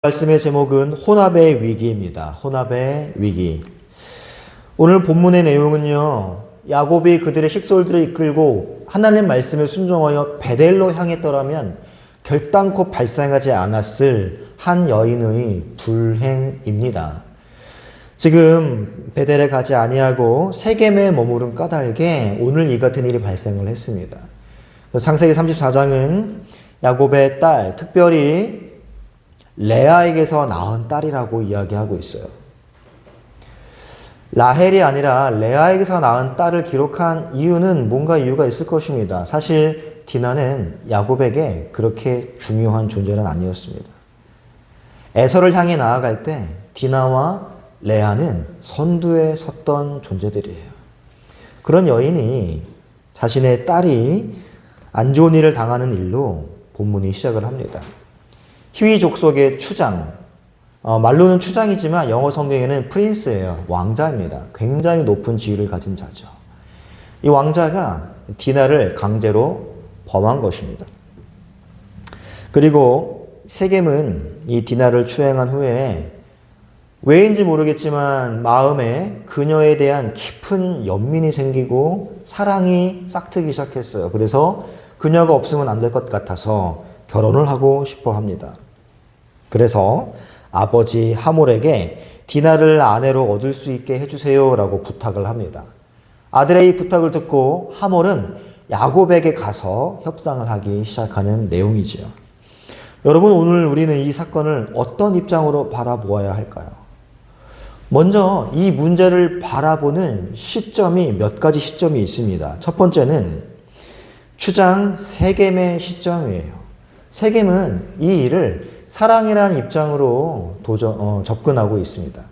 말씀의 제목은 혼합의 위기입니다. 혼합의 위기. 오늘 본문의 내용은요, 야곱이 그들의 식솔들을 이끌고 하나님 말씀에 순종하여 베델로 향했더라면 결단코 발생하지 않았을 한 여인의 불행입니다. 지금 베델에 가지 아니하고 세겜에 머무른 까닭에 오늘 이 같은 일이 발생을 했습니다. 창세기 34장은 야곱의 딸, 특별히 레아에게서 낳은 딸이라고 이야기하고 있어요. 라헬이 아니라 레아에게서 낳은 딸을 기록한 이유는 뭔가 이유가 있을 것입니다. 사실 디나는 야곱에게 그렇게 중요한 존재는 아니었습니다. 에서를 향해 나아갈 때 디나와 레아는 선두에 섰던 존재들이에요. 그런 여인이 자신의 딸이 안 좋은 일을 당하는 일로 본문이 시작을 합니다. 히위 족속의 추장, 말로는 추장이지만 영어 성경에는 프린스예요. 왕자입니다. 굉장히 높은 지위를 가진 자죠. 이 왕자가 디나를 강제로 범한 것입니다. 그리고 세겜은 이 디나를 추행한 후에 왜인지 모르겠지만 마음에 그녀에 대한 깊은 연민이 생기고 사랑이 싹트기 시작했어요. 그래서 그녀가 없으면 안 될 것 같아서 결혼을 하고 싶어 합니다. 그래서 아버지 하몰에게 디나를 아내로 얻을 수 있게 해주세요 라고 부탁을 합니다. 아들의 이 부탁을 듣고 하몰은 야곱에게 가서 협상을 하기 시작하는 내용이지요. 여러분, 오늘 우리는 이 사건을 어떤 입장으로 바라보아야 할까요? 먼저 이 문제를 바라보는 시점이 몇 가지 시점이 있습니다. 첫 번째는 추장 세겜의 시점이에요. 세겜은 이 일을 사랑이라는 입장으로 접근하고 있습니다.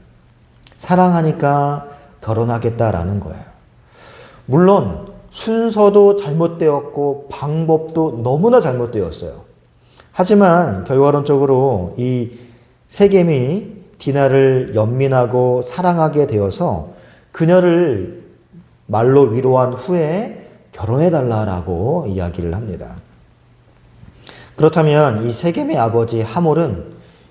사랑하니까 결혼하겠다라는 거예요. 물론 순서도 잘못되었고 방법도 너무나 잘못되었어요. 하지만 결과론적으로 이 세겜이 디나를 연민하고 사랑하게 되어서 그녀를 말로 위로한 후에 결혼해달라고 이야기를 합니다. 그렇다면 이 세겜의 아버지 하몰은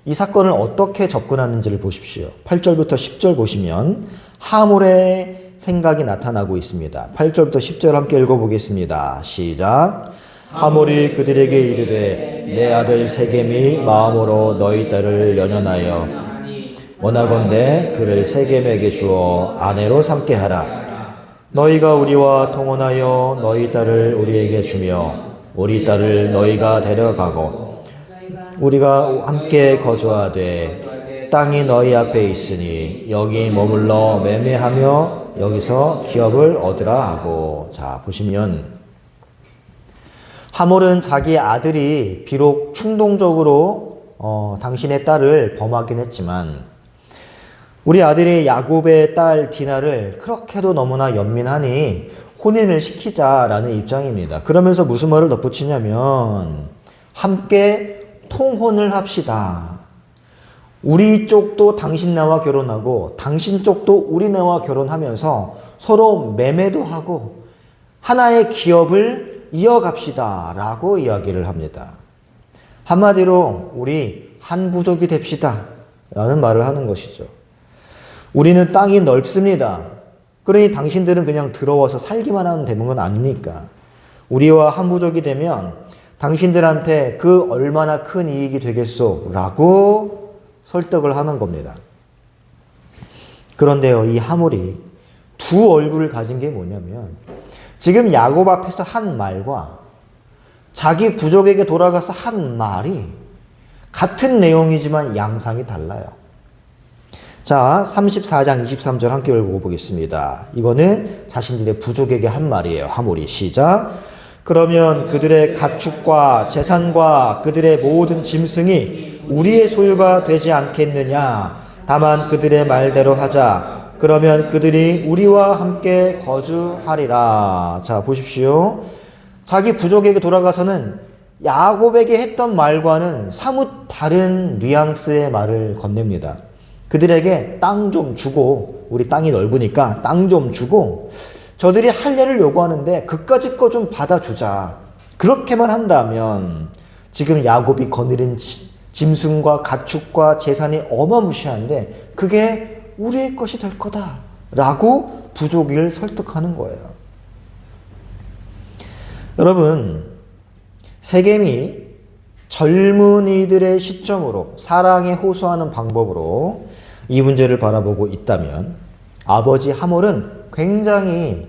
이 사건을 어떻게 접근하는지를 보십시오. 8절부터 10절 보시면 하몰의 생각이 나타나고 있습니다. 8절부터 10절 함께 읽어보겠습니다. 시작. 하몰이 그들에게 이르되 내 아들 세겜이 마음으로 너희 딸을 연연하여 원하건대 그를 세겜에게 주어 아내로 삼게 하라. 너희가 우리와 통혼하여 너희 딸을 우리에게 주며 우리 딸을 너희가 데려가고 우리가 함께 거주하되 땅이 너희 앞에 있으니 여기 머물러 매매하며 여기서 기업을 얻으라 하고. 자, 보시면 하몰은 자기 아들이 비록 충동적으로 당신의 딸을 범하긴 했지만 우리 아들이 야곱의 딸 디나를 그렇게도 너무나 연민하니 혼인을 시키자라는 입장입니다. 그러면서 무슨 말을 덧붙이냐면 함께 통혼을 합시다. 우리 쪽도 당신네와 결혼하고 당신 쪽도 우리네와 결혼하면서 서로 매매도 하고 하나의 기업을 이어갑시다 라고 이야기를 합니다. 한마디로 우리 한 부족이 됩시다 라는 말을 하는 것이죠. 우리는 땅이 넓습니다. 그러니 당신들은 그냥 들어와서 살기만 하면 되는 건 아니니까. 우리와 한 부족이 되면 당신들한테 그 얼마나 큰 이익이 되겠소 라고 설득을 하는 겁니다. 그런데요, 이 하몰이 두 얼굴을 가진 게 뭐냐면 지금 야곱 앞에서 한 말과 자기 부족에게 돌아가서 한 말이 같은 내용이지만 양상이 달라요. 자, 34장 23절 함께 읽어보겠습니다. 이거는 자신들의 부족에게 한 말이에요. 하몰이. 시작. 그러면 그들의 가축과 재산과 그들의 모든 짐승이 우리의 소유가 되지 않겠느냐. 다만 그들의 말대로 하자. 그러면 그들이 우리와 함께 거주하리라. 자, 보십시오. 자기 부족에게 돌아가서는 야곱에게 했던 말과는 사뭇 다른 뉘앙스의 말을 건넵니다. 그들에게 땅 좀 주고, 우리 땅이 넓으니까 땅 좀 주고 저들이 할례를 요구하는데 그까짓 거 좀 받아주자. 그렇게만 한다면 지금 야곱이 거느린 짐승과 가축과 재산이 어마무시한데 그게 우리의 것이 될 거다라고 부족을 설득하는 거예요. 여러분, 세겜이 젊은이들의 시점으로 사랑에 호소하는 방법으로 이 문제를 바라보고 있다면 아버지 하몰은 굉장히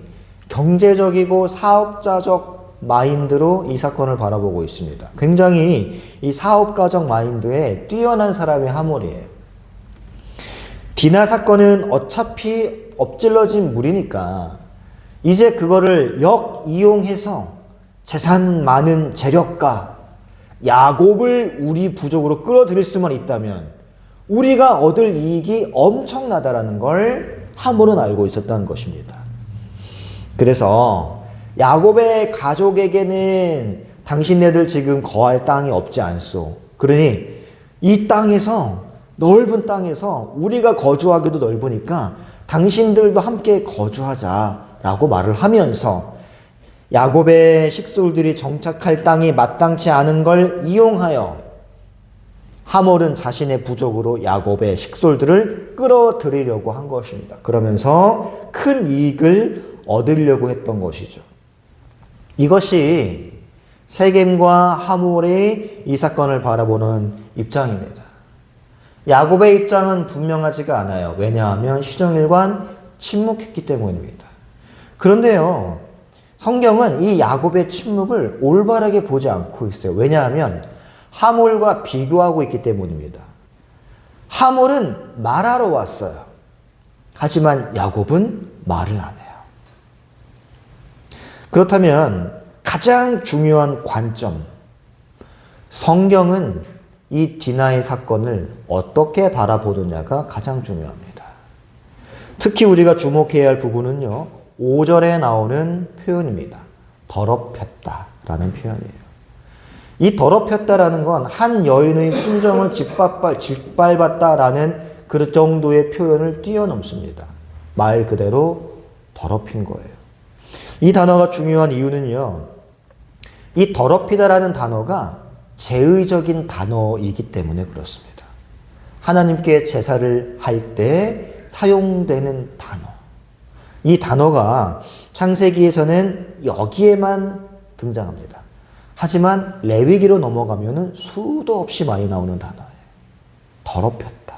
경제적이고 사업자적 마인드로 이 사건을 바라보고 있습니다. 굉장히 이 사업가적 마인드에 뛰어난 사람이 하몰이에요. 디나 사건은 어차피 엎질러진 물이니까 이제 그거를 역이용해서 재산 많은 재력가 야곱을 우리 부족으로 끌어들일 수만 있다면 우리가 얻을 이익이 엄청나다라는 걸 하몰은 알고 있었다는 것입니다. 그래서 야곱의 가족에게는 당신네들 지금 거할 땅이 없지 않소. 그러니 이 땅에서 넓은 땅에서 우리가 거주하기도 넓으니까 당신들도 함께 거주하자라고 말을 하면서 야곱의 식솔들이 정착할 땅이 마땅치 않은 걸 이용하여 하몰은 자신의 부족으로 야곱의 식솔들을 끌어들이려고 한 것입니다. 그러면서 큰 이익을 얻으려고 했던 것이죠. 이것이 세겜과 하몰의 이 사건을 바라보는 입장입니다. 야곱의 입장은 분명하지가 않아요. 왜냐하면 시정일관 침묵했기 때문입니다. 그런데요, 성경은 이 야곱의 침묵을 올바르게 보지 않고 있어요. 왜냐하면 하몰과 비교하고 있기 때문입니다. 하몰은 말하러 왔어요. 하지만 야곱은 말을 안 해요. 그렇다면 가장 중요한 관점, 성경은 이 디나의 사건을 어떻게 바라보느냐가 가장 중요합니다. 특히 우리가 주목해야 할 부분은요, 5절에 나오는 표현입니다. 더럽혔다라는 표현이에요. 이 더럽혔다라는 건 한 여인의 순정을 짓밟았다라는 그 정도의 표현을 뛰어넘습니다. 말 그대로 더럽힌 거예요. 이 단어가 중요한 이유는요, 이 더럽히다라는 단어가 제의적인 단어이기 때문에 그렇습니다. 하나님께 제사를 할 때 사용되는 단어. 이 단어가 창세기에서는 여기에만 등장합니다. 하지만 레위기로 넘어가면은 수도 없이 많이 나오는 단어예요. 더럽혔다.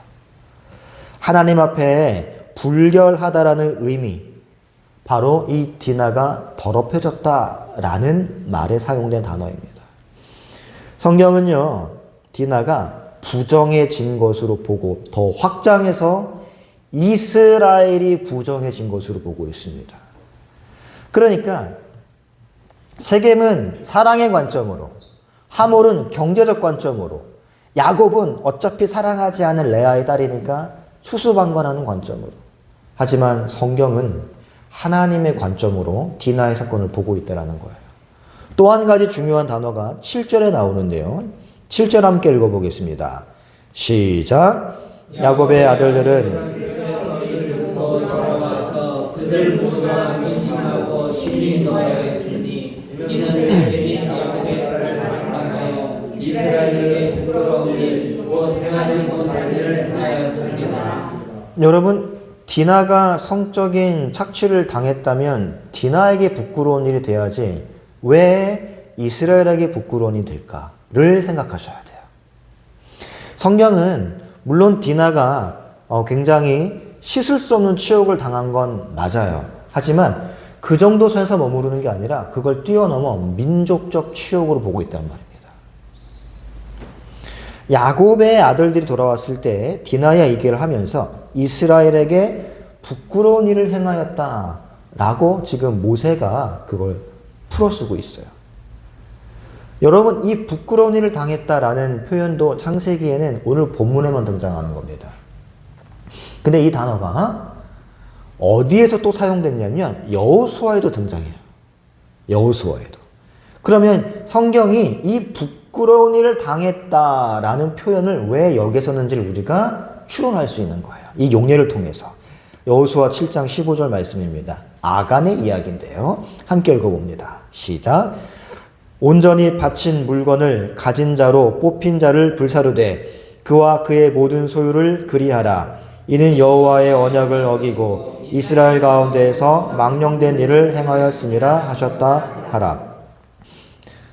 하나님 앞에 불결하다라는 의미, 바로 이 디나가 더럽혀졌다라는 말에 사용된 단어입니다. 성경은요, 디나가 부정해진 것으로 보고 더 확장해서 이스라엘이 부정해진 것으로 보고 있습니다. 그러니까 세겜은 사랑의 관점으로, 하몰은 경제적 관점으로, 야곱은 어차피 사랑하지 않은 레아의 딸이니까 수수방관하는 관점으로. 하지만 성경은 하나님의 관점으로 디나의 사건을 보고 있다는 거예요. 또 한 가지 중요한 단어가 7절에 나오는데요. 7절 함께 읽어보겠습니다. 시작. 야곱의 아들들은 그들 모두가 근심하고 신이 노하였으니 이는 세겜이 야곱의 딸을 반항하여 이스라엘에게 부끄러운 일 곧 행하지 못할 일을 행하였습니다. 여러분, 디나가 성적인 착취를 당했다면 디나에게 부끄러운 일이 돼야지 왜 이스라엘에게 부끄러운 일이 될까를 생각하셔야 돼요. 성경은 물론 디나가 굉장히 씻을 수 없는 치욕을 당한 건 맞아요. 하지만 그 정도 선에서 머무르는 게 아니라 그걸 뛰어넘어 민족적 치욕으로 보고 있단 말입니다. 야곱의 아들들이 돌아왔을 때 디나야 얘기를 하면서 이스라엘에게 부끄러운 일을 행하였다라고 지금 모세가 그걸 풀어쓰고 있어요. 여러분, 이 부끄러운 일을 당했다라는 표현도 창세기에는 오늘 본문에만 등장하는 겁니다. 근데 이 단어가 어디에서 또 사용됐냐면 여호수아에도 등장해요. 여호수아에도. 그러면 성경이 이 부끄러운 일을 당했다라는 표현을 왜 여기에 썼는지를 우리가 추론할 수 있는 거예요. 이 용례를 통해서. 여호수아 7장 15절 말씀입니다. 아간의 이야기인데요. 함께 읽어봅니다. 시작. 온전히 바친 물건을 가진 자로 뽑힌 자를 불사르되 그와 그의 모든 소유를 그리하라. 이는 여호와의 언약을 어기고 이스라엘 가운데에서 망령된 일을 행하였음이라 하셨다 하라.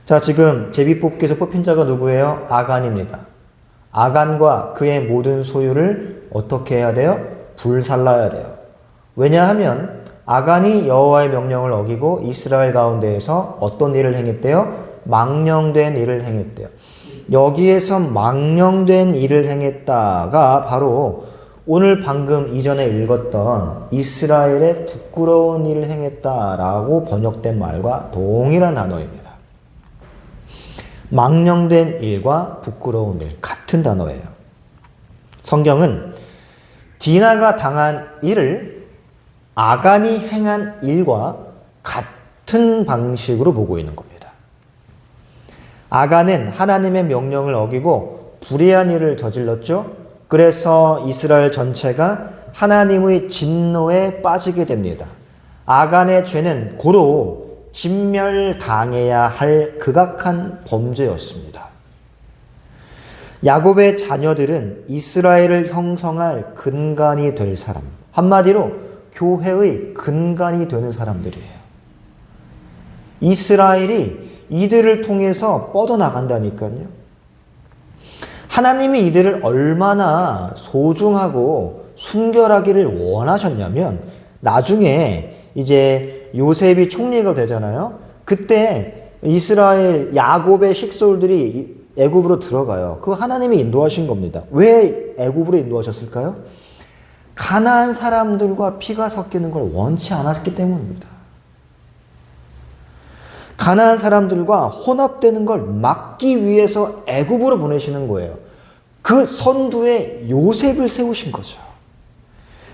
자, 지금 제비뽑기에서 뽑힌 자가 누구예요? 아간입니다. 아간과 그의 모든 소유를 어떻게 해야 돼요? 불살라야 돼요. 왜냐하면 아간이 여호와의 명령을 어기고 이스라엘 가운데에서 어떤 일을 행했대요? 망령된 일을 행했대요. 여기에서 망령된 일을 행했다가 바로 오늘 방금 이전에 읽었던 이스라엘의 부끄러운 일을 행했다라고 번역된 말과 동일한 단어입니다. 망령된 일과 부끄러운 일, 같은 단어예요. 성경은 디나가 당한 일을 아간이 행한 일과 같은 방식으로 보고 있는 겁니다. 아간은 하나님의 명령을 어기고 불의한 일을 저질렀죠. 그래서 이스라엘 전체가 하나님의 진노에 빠지게 됩니다. 아간의 죄는 고로 진멸당해야 할 극악한 범죄였습니다. 야곱의 자녀들은 이스라엘을 형성할 근간이 될 사람, 한마디로 교회의 근간이 되는 사람들이에요. 이스라엘이 이들을 통해서 뻗어나간다니까요. 하나님이 이들을 얼마나 소중하고 순결하기를 원하셨냐면 나중에 이제 요셉이 총리가 되잖아요. 그때 이스라엘 야곱의 식솔들이 애굽으로 들어가요. 그거 하나님이 인도하신 겁니다. 왜 애굽으로 인도하셨을까요? 가나안 사람들과 피가 섞이는 걸 원치 않았기 때문입니다. 가나안 사람들과 혼합되는 걸 막기 위해서 애굽으로 보내시는 거예요. 그 선두에 요셉을 세우신 거죠.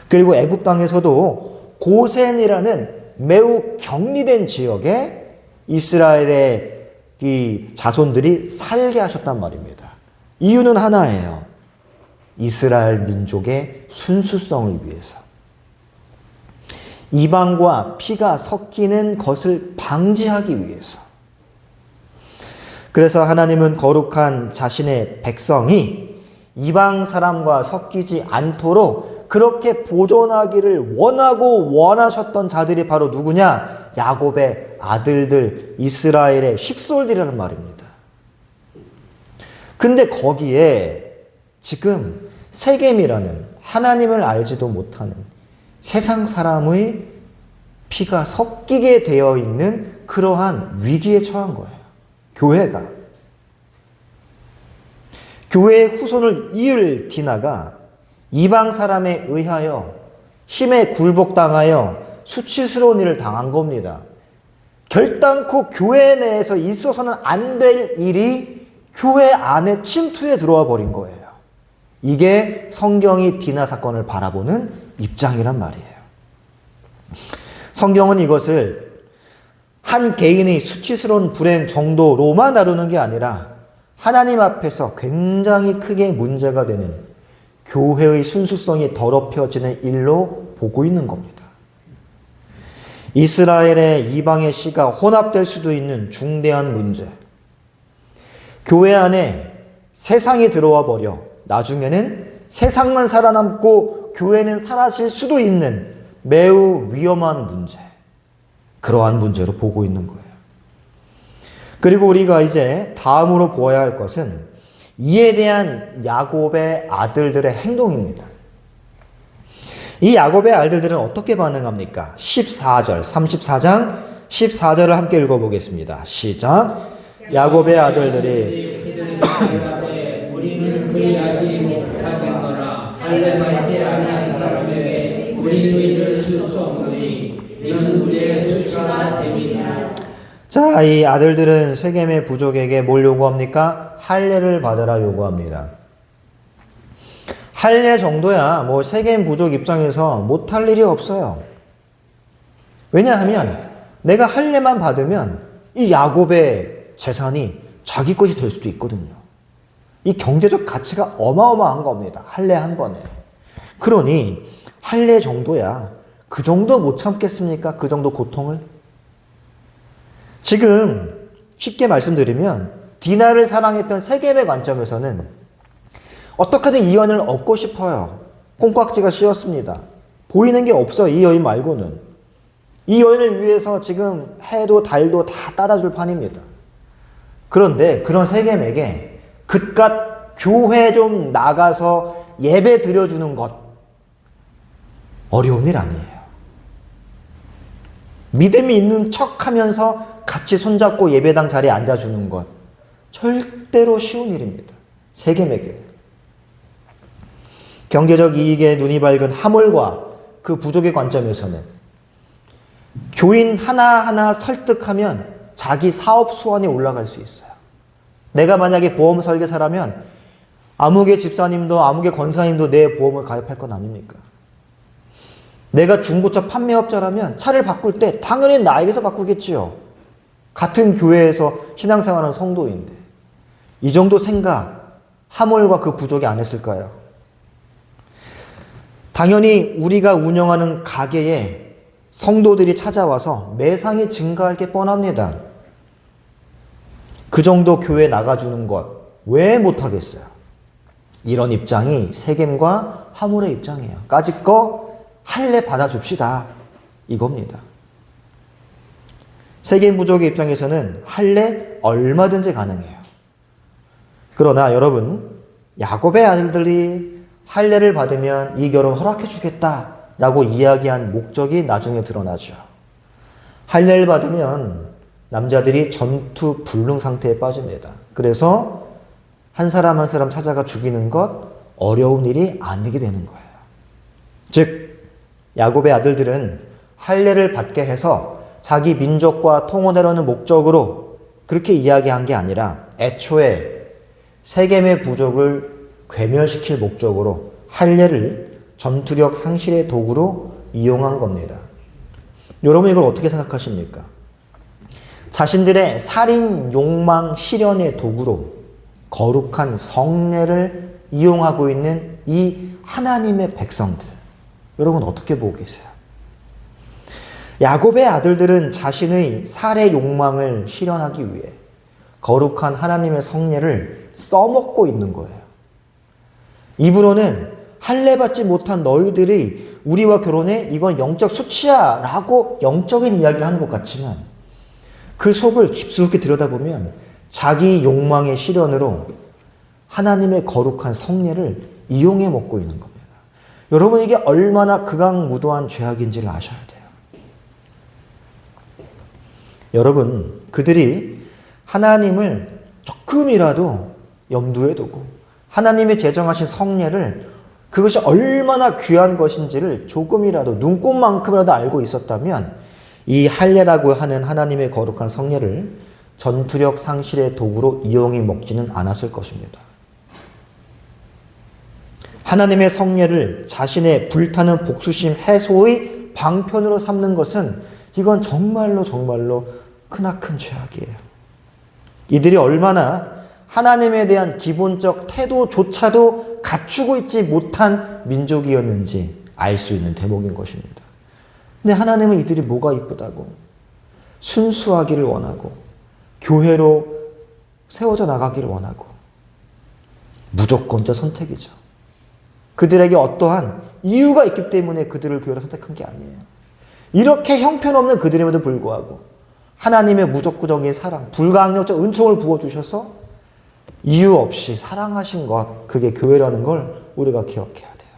그리고 애굽 땅에서도 고센이라는 매우 격리된 지역에 이스라엘의 이 자손들이 살게 하셨단 말입니다. 이유는 하나예요. 이스라엘 민족의 순수성을 위해서. 이방과 피가 섞이는 것을 방지하기 위해서. 그래서 하나님은 거룩한 자신의 백성이 이방 사람과 섞이지 않도록 그렇게 보존하기를 원하고 원하셨던 자들이 바로 누구냐? 야곱의 아들들, 이스라엘의 식솔들이라는 말입니다. 근데 거기에 지금 세겜이라는 하나님을 알지도 못하는 세상 사람의 피가 섞이게 되어 있는 그러한 위기에 처한 거예요. 교회가. 교회의 후손을 이을 디나가 이방 사람에 의하여 힘에 굴복당하여 수치스러운 일을 당한 겁니다. 결단코 교회 내에서 있어서는 안 될 일이 교회 안에 침투해 들어와 버린 거예요. 이게 성경이 디나 사건을 바라보는 입장이란 말이에요. 성경은 이것을 한 개인의 수치스러운 불행 정도로만 다루는 게 아니라 하나님 앞에서 굉장히 크게 문제가 되는 교회의 순수성이 더럽혀지는 일로 보고 있는 겁니다. 이스라엘의 이방의 씨가 혼합될 수도 있는 중대한 문제. 교회 안에 세상이 들어와 버려 나중에는 세상만 살아남고 교회는 사라질 수도 있는 매우 위험한 문제. 그러한 문제로 보고 있는 거예요. 그리고 우리가 이제 다음으로 보아야 할 것은 이에 대한 야곱의 아들들의 행동입니다. 이 야곱의 아들들은 어떻게 반응합니까? 14절, 34장 14절을 함께 읽어보겠습니다. 시작. 야곱의 아들들이 우리는 그리하지 못하는 거라 할례받지 아니한 사람에게 우리 의를 쓸 수 없으니 이는 우리의 수치가 되니라. 자, 이 아들들은 세겜의 부족에게 뭘 요구합니까? 할례를 받으라 요구합니다. 할례 정도야 뭐 세겜 부족 입장에서 못할 일이 없어요. 왜냐하면 내가 할례만 받으면 이 야곱의 재산이 자기 것이 될 수도 있거든요. 이 경제적 가치가 어마어마한 겁니다. 할례 한 번에. 그러니 할례 정도야 그 정도 못 참겠습니까? 그 정도 고통을? 지금 쉽게 말씀드리면 디나를 사랑했던 세겜의 관점에서는 어떻게든 이 여인을 얻고 싶어요. 콩깍지가 씌었습니다. 보이는 게 없어요. 이 여인 말고는. 이 여인을 위해서 지금 해도 달도 다 따라줄 판입니다. 그런데 그런 세겜에게 그깟 교회 좀 나가서 예배 드려주는 것 어려운 일 아니에요. 믿음이 있는 척하면서 같이 손잡고 예배당 자리에 앉아주는 것 절대로 쉬운 일입니다. 세겜에게는. 경제적 이익에 눈이 밝은 하몰과 그 부족의 관점에서는 교인 하나하나 설득하면 자기 사업 수완이 올라갈 수 있어요. 내가 만약에 보험 설계사라면 아무개 집사님도 아무개 권사님도 내 보험을 가입할 건 아닙니까? 내가 중고차 판매업자라면 차를 바꿀 때 당연히 나에게서 바꾸겠지요. 같은 교회에서 신앙생활하는 성도인데 이 정도 생각 하몰과 그 부족이 안 했을까요? 당연히 우리가 운영하는 가게에 성도들이 찾아와서 매상이 증가할 게 뻔합니다. 그 정도 교회 나가주는 것 왜 못하겠어요? 이런 입장이 세겜과 하몰의 입장이에요. 까짓 거 할례 받아줍시다. 이겁니다. 세겜 부족의 입장에서는 할례 얼마든지 가능해요. 그러나 여러분, 야곱의 아들들이 할례를 받으면 이 결혼 허락해 주겠다라고 이야기한 목적이 나중에 드러나죠. 할례를 받으면 남자들이 전투 불능 상태에 빠집니다. 그래서 한 사람 한 사람 찾아가 죽이는 것 어려운 일이 아니게 되는 거예요. 즉 야곱의 아들들은 할례를 받게 해서 자기 민족과 통혼하려는 목적으로 그렇게 이야기한 게 아니라 애초에 세겜의 부족을 괴멸시킬 목적으로 할례를 전투력 상실의 도구로 이용한 겁니다. 여러분 이걸 어떻게 생각하십니까? 자신들의 살인, 욕망, 실현의 도구로 거룩한 성례를 이용하고 있는 이 하나님의 백성들, 여러분 어떻게 보고 계세요? 야곱의 아들들은 자신의 살의 욕망을 실현하기 위해 거룩한 하나님의 성례를 써먹고 있는 거예요. 입으로는 할례 받지 못한 너희들이 우리와 결혼해 이건 영적 수치야 라고 영적인 이야기를 하는 것 같지만 그 속을 깊숙이 들여다보면 자기 욕망의 실현으로 하나님의 거룩한 성례를 이용해 먹고 있는 겁니다. 여러분 이게 얼마나 극악무도한 죄악인지를 아셔야 돼요. 여러분 그들이 하나님을 조금이라도 염두에 두고 하나님이 제정하신 성례를 그것이 얼마나 귀한 것인지를 조금이라도 눈꼽만큼이라도 알고 있었다면 이 할례라고 하는 하나님의 거룩한 성례를 전투력 상실의 도구로 이용해 먹지는 않았을 것입니다. 하나님의 성례를 자신의 불타는 복수심 해소의 방편으로 삼는 것은 이건 정말로 크나큰 죄악이에요. 이들이 얼마나 하나님에 대한 기본적 태도조차도 갖추고 있지 못한 민족이었는지 알 수 있는 대목인 것입니다. 근데 하나님은 이들이 뭐가 이쁘다고 순수하기를 원하고 교회로 세워져 나가기를 원하고 무조건적 선택이죠. 그들에게 어떠한 이유가 있기 때문에 그들을 교회로 선택한 게 아니에요. 이렇게 형편없는 그들임에도 불구하고 하나님의 무조건적인 사랑, 불가항력적 은총을 부어주셔서 이유 없이 사랑하신 것, 그게 교회라는 걸 우리가 기억해야 돼요.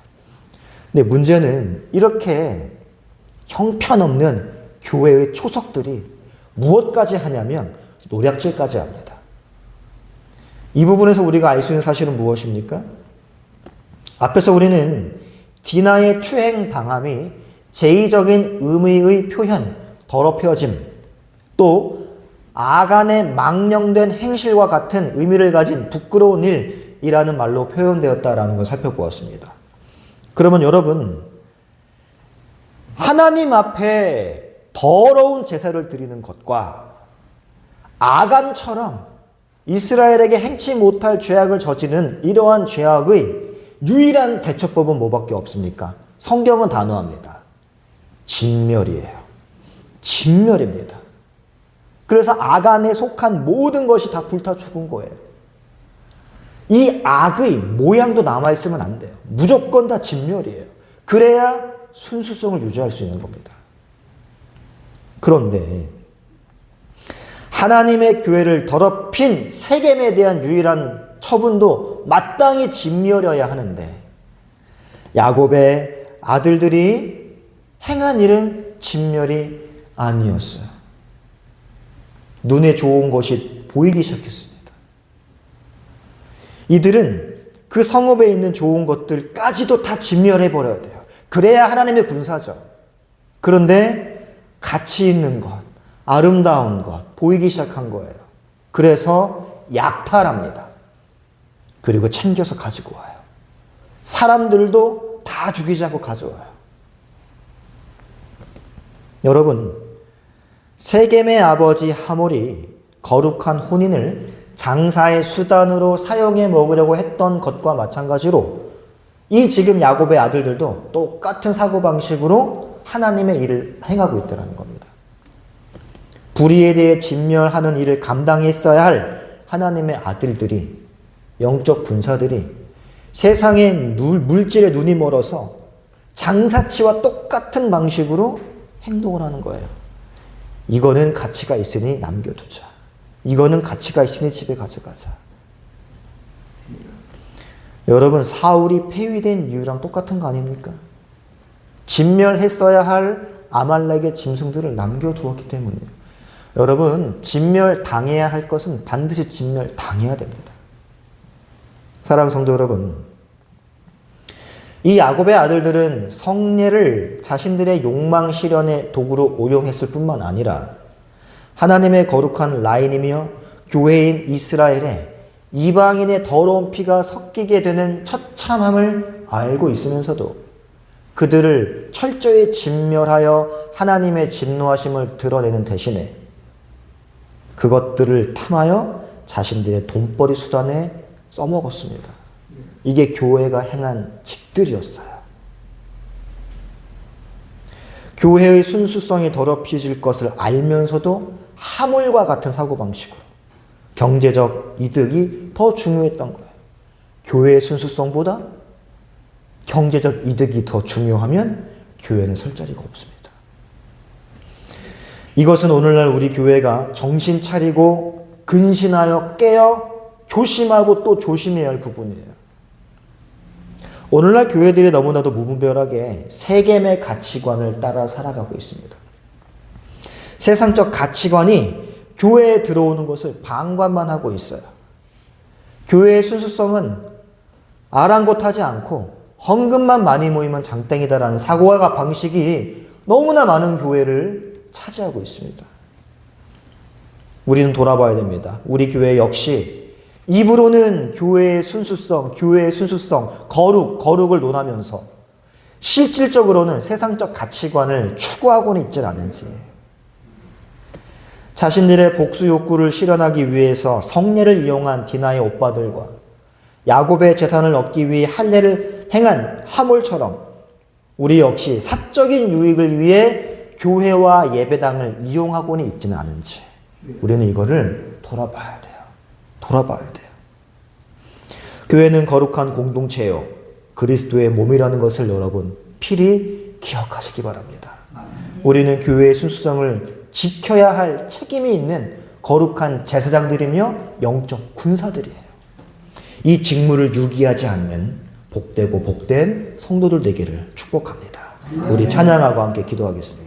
근데 문제는 이렇게 형편없는 교회의 초석들이 무엇까지 하냐면 노략질까지 합니다. 이 부분에서 우리가 알 수 있는 사실은 무엇입니까? 앞에서 우리는 디나의 추행당함이 제의적인 의미의 표현, 더럽혀짐, 또 아간의 망령된 행실과 같은 의미를 가진 부끄러운 일이라는 말로 표현되었다라는 걸 살펴보았습니다. 그러면 여러분, 하나님 앞에 더러운 제사를 드리는 것과 아간처럼 이스라엘에게 행치 못할 죄악을 저지른 이러한 죄악의 유일한 대처법은 뭐밖에 없습니까? 성경은 단호합니다. 진멸이에요. 진멸입니다. 그래서 악안에 속한 모든 것이 다 불타 죽은 거예요. 이 악의 모양도 남아있으면 안 돼요. 무조건 다 진멸이에요. 그래야 순수성을 유지할 수 있는 겁니다. 그런데 하나님의 교회를 더럽힌 세겜에 대한 유일한 처분도 마땅히 진멸해야 하는데 야곱의 아들들이 행한 일은 진멸이 아니었어요. 눈에 좋은 것이 보이기 시작했습니다. 이들은 그 성읍에 있는 좋은 것들까지도 다 진멸해버려야 돼요. 그래야 하나님의 군사죠. 그런데 가치 있는 것, 아름다운 것 보이기 시작한 거예요. 그래서 약탈합니다. 그리고 챙겨서 가지고 와요. 사람들도 다 죽이지 않고 가져와요. 여러분, 세겜의 아버지 하몰이 거룩한 혼인을 장사의 수단으로 사용해 먹으려고 했던 것과 마찬가지로 이 지금 야곱의 아들들도 똑같은 사고방식으로 하나님의 일을 행하고 있다는 겁니다. 불의에 대해 진멸하는 일을 감당했어야 할 하나님의 아들들이, 영적 군사들이 세상의 물질에 눈이 멀어서 장사치와 똑같은 방식으로 행동을 하는 거예요. 이거는 가치가 있으니 남겨두자. 이거는 가치가 있으니 집에 가져가자. 여러분, 사울이 폐위된 이유랑 똑같은 거 아닙니까? 진멸했어야 할 아말렉의 짐승들을 남겨두었기 때문이에요. 여러분, 진멸당해야 할 것은 반드시 진멸당해야 됩니다. 사랑하는 성도 여러분, 이 야곱의 아들들은 성례를 자신들의 욕망 실현의 도구로 오용했을 뿐만 아니라 하나님의 거룩한 라인이며 교회인 이스라엘에 이방인의 더러운 피가 섞이게 되는 처참함을 알고 있으면서도 그들을 철저히 진멸하여 하나님의 진노하심을 드러내는 대신에 그것들을 탐하여 자신들의 돈벌이 수단에 써먹었습니다. 이게 교회가 행한 짓들이었어요. 교회의 순수성이 더럽혀질 것을 알면서도 하물과 같은 사고방식으로 경제적 이득이 더 중요했던 거예요. 교회의 순수성보다 경제적 이득이 더 중요하면 교회는 설 자리가 없습니다. 이것은 오늘날 우리 교회가 정신 차리고 근신하여 깨어 조심하고 또 조심해야 할 부분이에요. 오늘날 교회들이 너무나도 무분별하게 세겜의 가치관을 따라 살아가고 있습니다. 세상적 가치관이 교회에 들어오는 것을 방관만 하고 있어요. 교회의 순수성은 아랑곳하지 않고 헌금만 많이 모이면 장땡이다라는 사고와 방식이 너무나 많은 교회를 차지하고 있습니다. 우리는 돌아봐야 됩니다. 우리 교회 역시 입으로는 교회의 순수성, 거룩을 논하면서 실질적으로는 세상적 가치관을 추구하고는 있질 않은지, 자신들의 복수 욕구를 실현하기 위해서 성례를 이용한 디나의 오빠들과 야곱의 재산을 얻기 위해 할례를 행한 하몰처럼 우리 역시 사적인 유익을 위해 교회와 예배당을 이용하고는 있지는 않은지 우리는 이거를 돌아봐야 돼요. 교회는 거룩한 공동체요, 그리스도의 몸이라는 것을 여러분 필히 기억하시기 바랍니다. 우리는 교회의 순수성을 지켜야 할 책임이 있는 거룩한 제사장들이며 영적 군사들이에요. 이 직무를 유기하지 않는 복되고 복된 성도들 되기를 축복합니다. 우리 찬양하고 함께 기도하겠습니다.